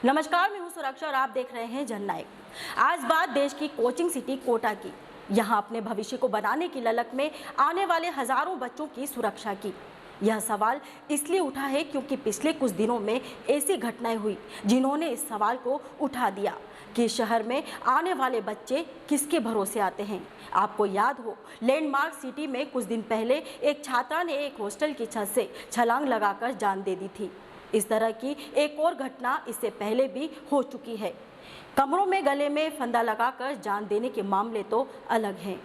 नमस्कार, मैं हूं सुरक्षा और आप देख रहे हैं जननायक। आज बात देश की कोचिंग सिटी कोटा की। यहां अपने भविष्य को बनाने की ललक में आने वाले हजारों बच्चों की सुरक्षा की। यह सवाल इसलिए उठा है क्योंकि पिछले कुछ दिनों में ऐसी घटनाएं हुई जिन्होंने इस सवाल को उठा दिया कि शहर में आने वाले बच्चे किसके भरोसे आते हैं। आपको याद हो, लैंडमार्क सिटी में कुछ दिन पहले एक छात्रा ने एक हॉस्टल की छत से छलांग लगाकर जान दे दी थी। इस तरह की एक और घटना इससे पहले भी हो चुकी है। कमरों में गले में फंदा लगाकर जान देने के मामले तो अलग हैं।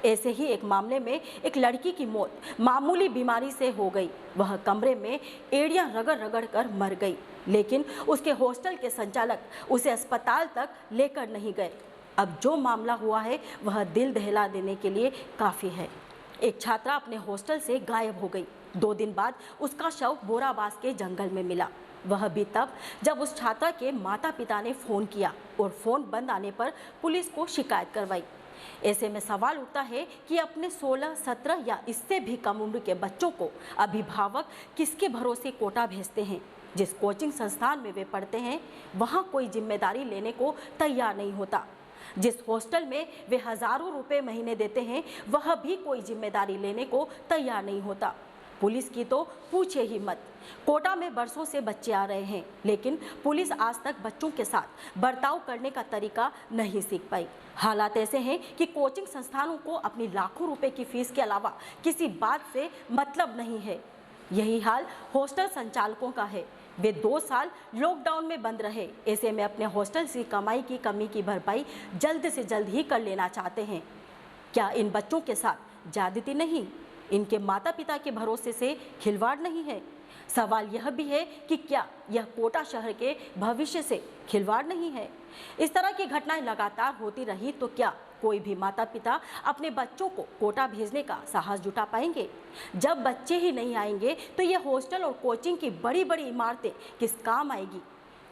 ऐसे ही एक मामले में एक लड़की की मौत मामूली बीमारी से हो गई। वह कमरे में एड़ियां रगड़ रगड़ कर मर गई, लेकिन उसके हॉस्टल के संचालक उसे अस्पताल तक लेकर नहीं गए। अब जो मामला हुआ है वह दिल दहला देने के लिए काफ़ी है। एक छात्रा अपने हॉस्टल से गायब हो गई। 2 दिन बाद उसका शव बोराबास के जंगल में मिला। वह भी तब जब उस छात्रा के माता पिता ने फ़ोन किया और फ़ोन बंद आने पर पुलिस को शिकायत करवाई। ऐसे में सवाल उठता है कि अपने 16, 17 या इससे भी कम उम्र के बच्चों को अभिभावक किसके भरोसे कोटा भेजते हैं। जिस कोचिंग संस्थान में वे पढ़ते हैं वहाँ कोई जिम्मेदारी लेने को तैयार नहीं होता। जिस हॉस्टल में वे हजारों रुपए महीने देते हैं वह भी कोई जिम्मेदारी लेने को तैयार नहीं होता। पुलिस की तो पूछे ही मत। कोटा में बरसों से बच्चे आ रहे हैं, लेकिन पुलिस आज तक बच्चों के साथ बर्ताव करने का तरीका नहीं सीख पाई। हालात ऐसे हैं कि कोचिंग संस्थानों को अपनी लाखों रुपए की फीस के अलावा किसी बात से मतलब नहीं है। यही हाल हॉस्टल संचालकों का है। वे 2 साल लॉकडाउन में बंद रहे। ऐसे में अपने हॉस्टल से कमाई की कमी की भरपाई जल्द से जल्द ही कर लेना चाहते हैं। क्या इन बच्चों के साथ ज्यादती नहीं? इनके माता पिता के भरोसे से खिलवाड़ नहीं है? सवाल यह भी है कि क्या यह कोटा शहर के भविष्य से खिलवाड़ नहीं है? इस तरह की घटनाएं लगातार होती रही तो क्या कोई भी माता पिता अपने बच्चों को कोटा भेजने का साहस जुटा पाएंगे? जब बच्चे ही नहीं आएंगे तो यह हॉस्टल और कोचिंग की बड़ी बड़ी इमारतें किस काम आएगी?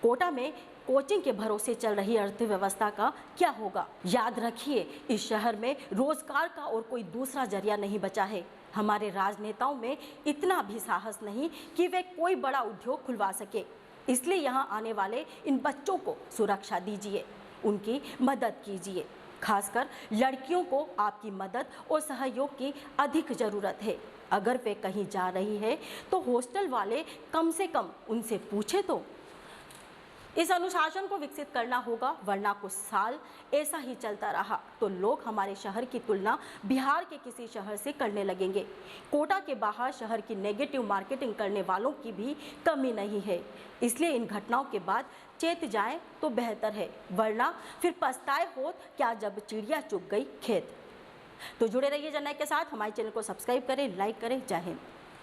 कोटा में कोचिंग के भरोसे चल रही अर्थव्यवस्था का क्या होगा? याद रखिए, इस शहर में रोजगार का और कोई दूसरा जरिया नहीं बचा है। हमारे राजनेताओं में इतना भी साहस नहीं कि वे कोई बड़ा उद्योग खुलवा सके। इसलिए यहाँ आने वाले इन बच्चों को सुरक्षा दीजिए, उनकी मदद कीजिए। खासकर लड़कियों को आपकी मदद और सहयोग की अधिक ज़रूरत है। अगर वे कहीं जा रही है तो हॉस्टल वाले कम से कम उनसे पूछे तो। इस अनुशासन को विकसित करना होगा, वरना कुछ साल ऐसा ही चलता रहा तो लोग हमारे शहर की तुलना बिहार के किसी शहर से करने लगेंगे। कोटा के बाहर शहर की नेगेटिव मार्केटिंग करने वालों की भी कमी नहीं है। इसलिए इन घटनाओं के बाद चेत जाएं तो बेहतर है, वरना फिर पछताए होत क्या जब चिड़िया चुग गई खेत। तो जुड़े रहिए जननायक के साथ। हमारे चैनल को सब्सक्राइब करें, लाइक करें। जय हिंद।